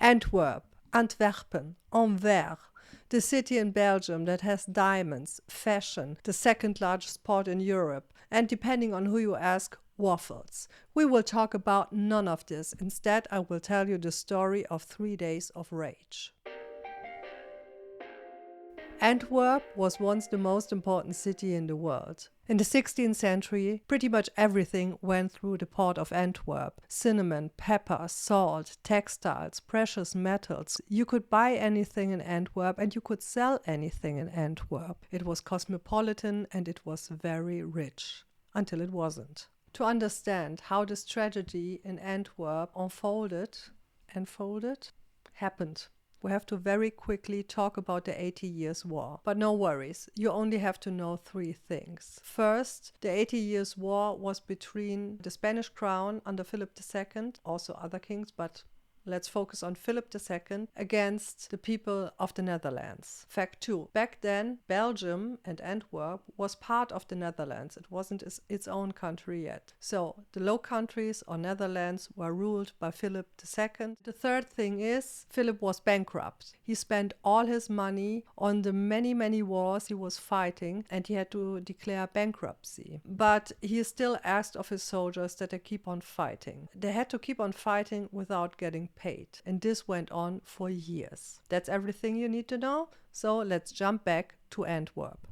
Antwerp, Antwerpen, Anvers, the city in Belgium that has diamonds, fashion, the second largest port in Europe, and depending on who you ask, waffles. We will talk about none of this. Instead, I will tell you the story of 3 days of rage. Antwerp was once the most important city in the world. In the 16th century, pretty much everything went through the port of Antwerp. Cinnamon, pepper, salt, textiles, precious metals. You could buy anything in Antwerp and you could sell anything in Antwerp. It was cosmopolitan and it was very rich. Until it wasn't. To understand how this tragedy in Antwerp happened, we have to very quickly talk about the 80 Years' War. But no worries, you only have to know 3 things. First, the 80 Years' War was between the Spanish crown under Philip II, also other kings, but let's focus on Philip II, against the people of the Netherlands. Fact 2. Back then, Belgium and Antwerp was part of the Netherlands. It wasn't its own country yet. So the Low Countries or Netherlands were ruled by Philip II. The third thing is, Philip was bankrupt. He spent all his money on the many wars he was fighting and he had to declare bankruptcy. But he still asked of his soldiers that they keep on fighting. They had to keep on fighting without getting paid. And this went on for years. That's everything you need to know. So let's jump back to Antwerp.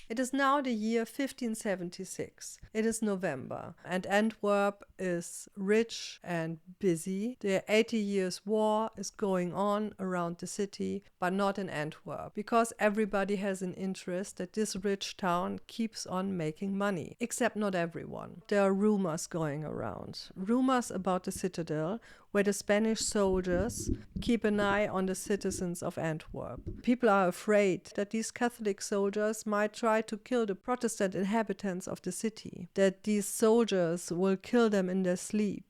It is now the year 1576. It is November and Antwerp is rich and busy. The 80 Years' War is going on around the city, but not in Antwerp, because everybody has an interest that this rich town keeps on making money, except not everyone. There are rumors going around. Rumors about the Citadel, where the Spanish soldiers keep an eye on the citizens of Antwerp. People are afraid that these Catholic soldiers might try to kill the Protestant inhabitants of the city, that these soldiers will kill them in their sleep.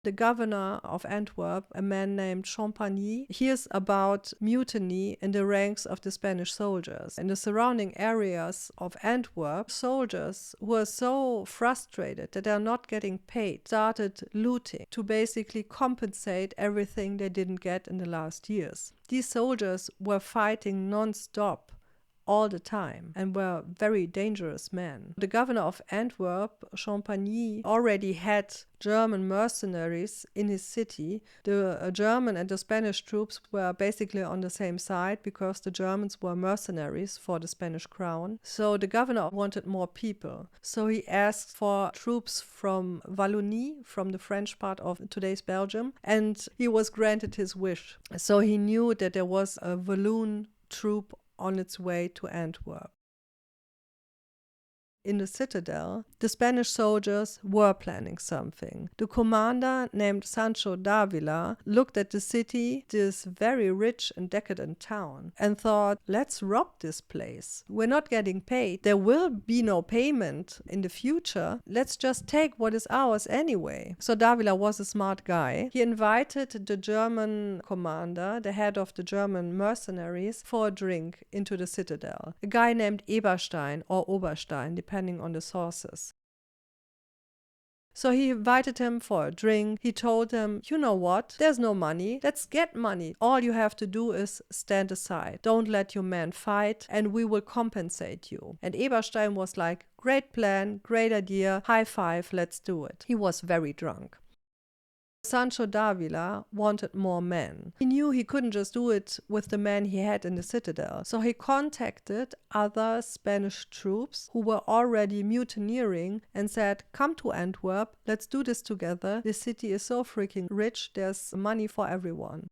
The governor of Antwerp, a man named Champagney, hears about mutiny in the ranks of the Spanish soldiers. In the surrounding areas of Antwerp, soldiers who are so frustrated that they are not getting paid started looting to basically compensate everything they didn't get in the last years. These soldiers were fighting non-stop all the time and were very dangerous men. The governor of Antwerp, Champagney, already had German mercenaries in his city. The German and the Spanish troops were basically on the same side because the Germans were mercenaries for the Spanish crown. So the governor wanted more people. So he asked for troops from Wallonie, from the French part of today's Belgium, and he was granted his wish. So he knew that there was a Walloon troop on its way to Antwerp. In the Citadel, the Spanish soldiers were planning something. The commander, named Sancho d'Avila, looked at the city, this very rich and decadent town, and thought, let's rob this place. We're not getting paid. There will be no payment in the future. Let's just take what is ours anyway. So d'Avila was a smart guy. He invited the German commander, the head of the German mercenaries, for a drink into the Citadel. A guy named Eberstein or Oberstein, depending on the sources. So he invited him for a drink. He told him, you know what, there's no money. Let's get money. All you have to do is stand aside. Don't let your men fight and we will compensate you. And Eberstein was like, great plan, great idea, high five, let's do it. He was very drunk. Sancho d'Avila wanted more men. He knew he couldn't just do it with the men he had in the Citadel. So he contacted other Spanish troops who were already mutineering and said, come to Antwerp, let's do this together. This city is so freaking rich, there's money for everyone.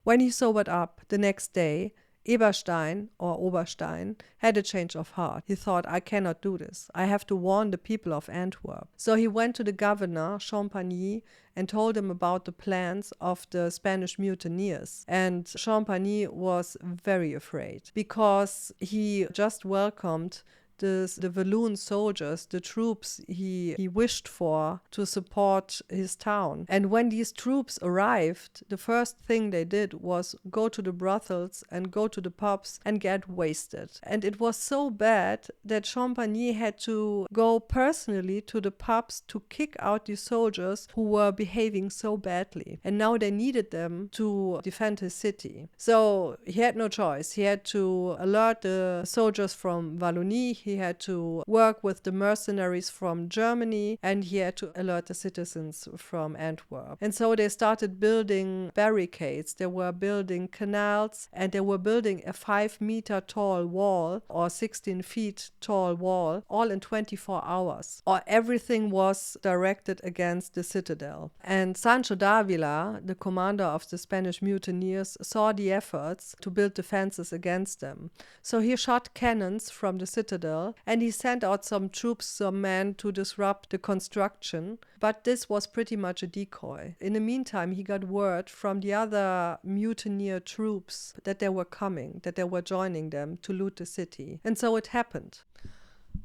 When he sobered up the next day, Eberstein or Oberstein had a change of heart. He thought, I cannot do this. I have to warn the people of Antwerp. So he went to the governor, Champagney, and told him about the plans of the Spanish mutineers. And Champagney was very afraid because he just welcomed the Walloon soldiers, the troops he wished for to support his town. And when these troops arrived, the first thing they did was go to the brothels and go to the pubs and get wasted. And it was so bad that Champagney had to go personally to the pubs to kick out the soldiers who were behaving so badly. And now they needed them to defend his city. So he had no choice. He had to alert the soldiers from Wallonie, he had to work with the mercenaries from Germany, and he had to alert the citizens from Antwerp. And so they started building barricades, they were building canals, and they were building a 5-meter tall wall or 16 feet tall wall, all in 24 hours. Or everything was directed against the citadel. And Sancho d'Avila, the commander of the Spanish mutineers, saw the efforts to build defenses against them. So he shot cannons from the citadel and he sent out some troops, some men to disrupt the construction. But this was pretty much a decoy. In the meantime, he got word from the other mutineer troops that they were coming, that they were joining them to loot the city. And so it happened.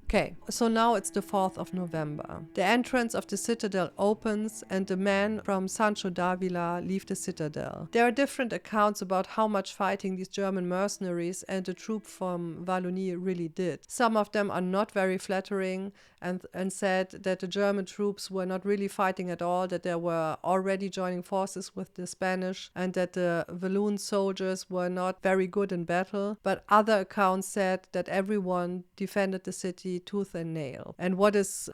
Okay, so now it's the 4th of November. The entrance of the citadel opens and the men from Sancho d'Avila leave the citadel. There are different accounts about how much fighting these German mercenaries and the troop from Wallonie really did. Some of them are not very flattering and said that the German troops were not really fighting at all, that they were already joining forces with the Spanish and that the Walloon soldiers were not very good in battle. But other accounts said that everyone defended the city tooth and nail. And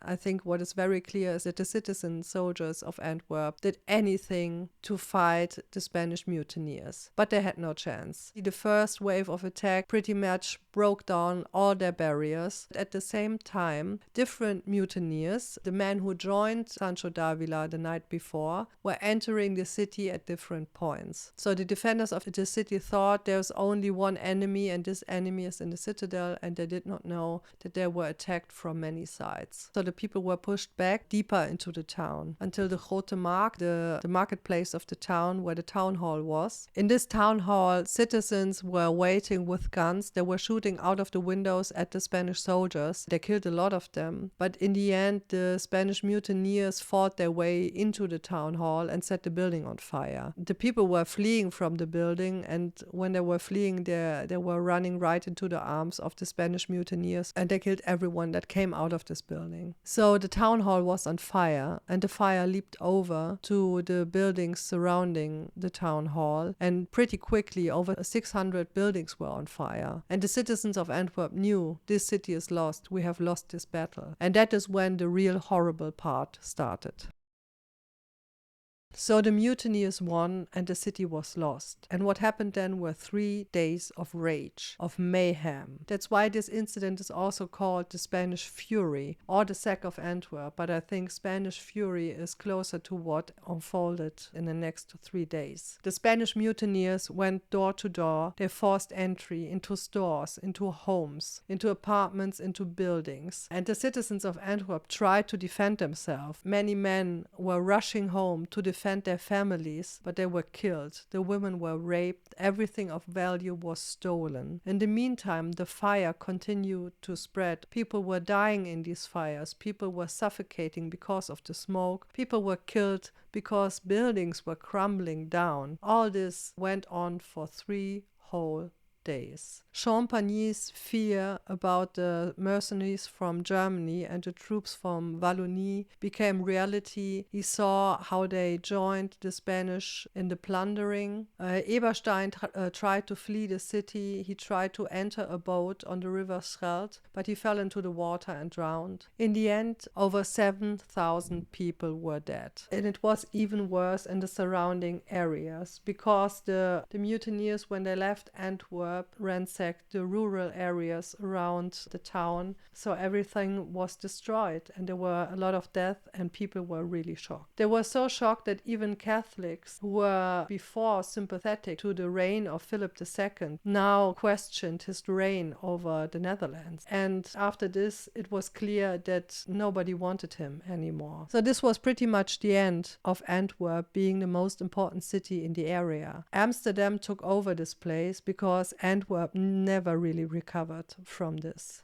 I think what is very clear is that the citizen soldiers of Antwerp did anything to fight the Spanish mutineers, but they had no chance. The first wave of attack pretty much broke down all their barriers. At the same time, different mutineers, the men who joined Sancho d'Avila the night before, were entering the city at different points. So the defenders of the city thought there's only one enemy and this enemy is in the citadel, and they did not know that they were attacked from many sides. So the people were pushed back deeper into the town until the Grote Markt, the marketplace of the town where the town hall was. In this town hall, citizens were waiting with guns. They were shooting out of the windows at the Spanish soldiers. They killed a lot of them. But in the end, the Spanish mutineers fought their way into the town hall and set the building on fire. The people were fleeing from the building, and when they were fleeing, they were running right into the arms of the Spanish mutineers, and they killed everyone that came out of this building. So the town hall was on fire, and the fire leaped over to the buildings surrounding the town hall, and pretty quickly over 600 buildings were on fire. And the citizens of Antwerp knew this city is lost, we have lost this battle. And that is when the real horrible part started. So the mutineers won and the city was lost. And what happened then were 3 days of rage, of mayhem. That's why this incident is also called the Spanish Fury or the sack of Antwerp. But I think Spanish Fury is closer to what unfolded in the next 3 days. The Spanish mutineers went door to door. They forced entry into stores, into homes, into apartments, into buildings. And the citizens of Antwerp tried to defend themselves. Many men were rushing home to defend their families, but they were killed. The women were raped. Everything of value was stolen. In the meantime, the fire continued to spread. People were dying in these fires. People were suffocating because of the smoke. People were killed because buildings were crumbling down. All this went on for 3 whole days. Champagney's fear about the mercenaries from Germany and the troops from Wallonie became reality. He saw how they joined the Spanish in the plundering. Eberstein tried to flee the city. He tried to enter a boat on the river Schelde, but he fell into the water and drowned. In the end, over 7,000 people were dead. And it was even worse in the surrounding areas because the mutineers, when they left Antwerp, ransacked the rural areas around the town, so everything was destroyed and there were a lot of death and people were really shocked. They were so shocked that even Catholics who were before sympathetic to the reign of Philip II now questioned his reign over the Netherlands. And after this, it was clear that nobody wanted him anymore. So this was pretty much the end of Antwerp being the most important city in the area. Amsterdam took over this place because Antwerp never really recovered from this.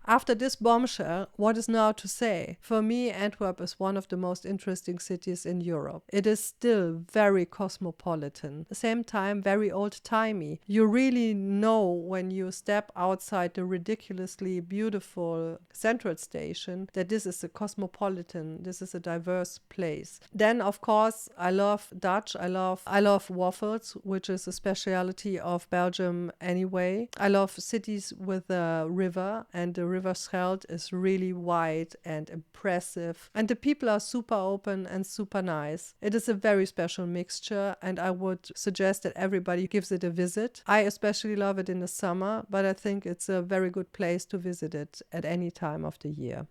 After this bombshell, what is now to say? For me, Antwerp is one of the most interesting cities in Europe. It is still very cosmopolitan, at the same time very old-timey. You really know when you step outside the ridiculously beautiful central station that this is a cosmopolitan, this is a diverse place. Then, of course, I love Dutch. I love waffles, which is a specialty of Belgium anyway. I love cities with a river, and the river Schelde is really wide and impressive. And the people are super open and super nice. It is a very special mixture, and I would suggest that everybody gives it a visit. I especially love it in the summer, but I think it's a very good place to visit it at any time of the year.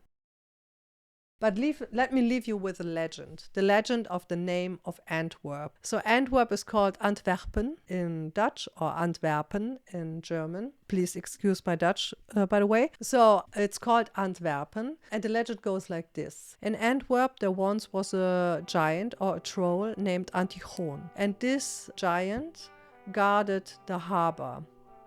But let me leave you with a legend, the legend of the name of Antwerp. So Antwerp is called Antwerpen in Dutch, or Antwerpen in German. Please excuse my Dutch, by the way. So it's called Antwerpen, and the legend goes like this. In Antwerp, there once was a giant or a troll named Antigoon, and this giant guarded the harbor.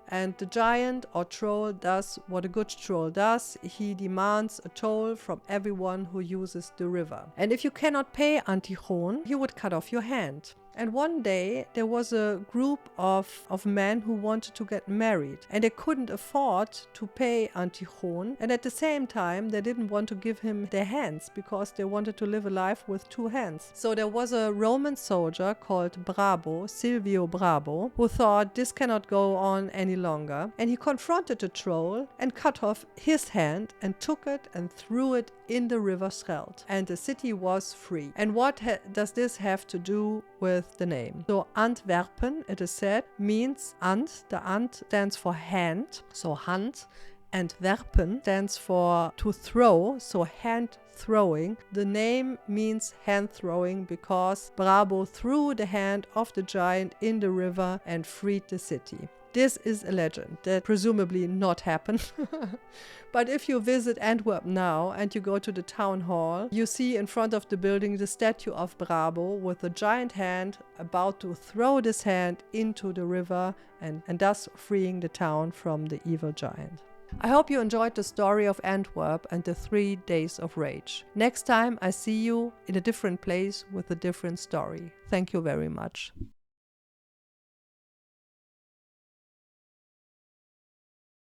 And the giant or troll does what a good troll does. He demands a toll from everyone who uses the river. And if you cannot pay Antigoon, he would cut off your hand. And one day there was a group of men who wanted to get married, and they couldn't afford to pay Antigoon, and at the same time they didn't want to give him their hands because they wanted to live a life with two hands. So there was a Roman soldier called Silvio Brabo, who thought this cannot go on any longer, and he confronted the troll and cut off his hand and took it and threw it in the river Schelde, and the city was free. And what does this have to do with the name? So Antwerpen, it is said, means Ant. The Ant stands for hand, so Hand, and Werpen stands for to throw, so hand throwing. The name means hand throwing because Brabo threw the hand of the giant in the river and freed the city. This is a legend that presumably not happened. But if you visit Antwerp now and you go to the town hall, you see in front of the building the statue of Brabo with a giant hand about to throw this hand into the river and thus freeing the town from the evil giant. I hope you enjoyed the story of Antwerp and the 3 days of rage. Next time I see you in a different place with a different story. Thank you very much.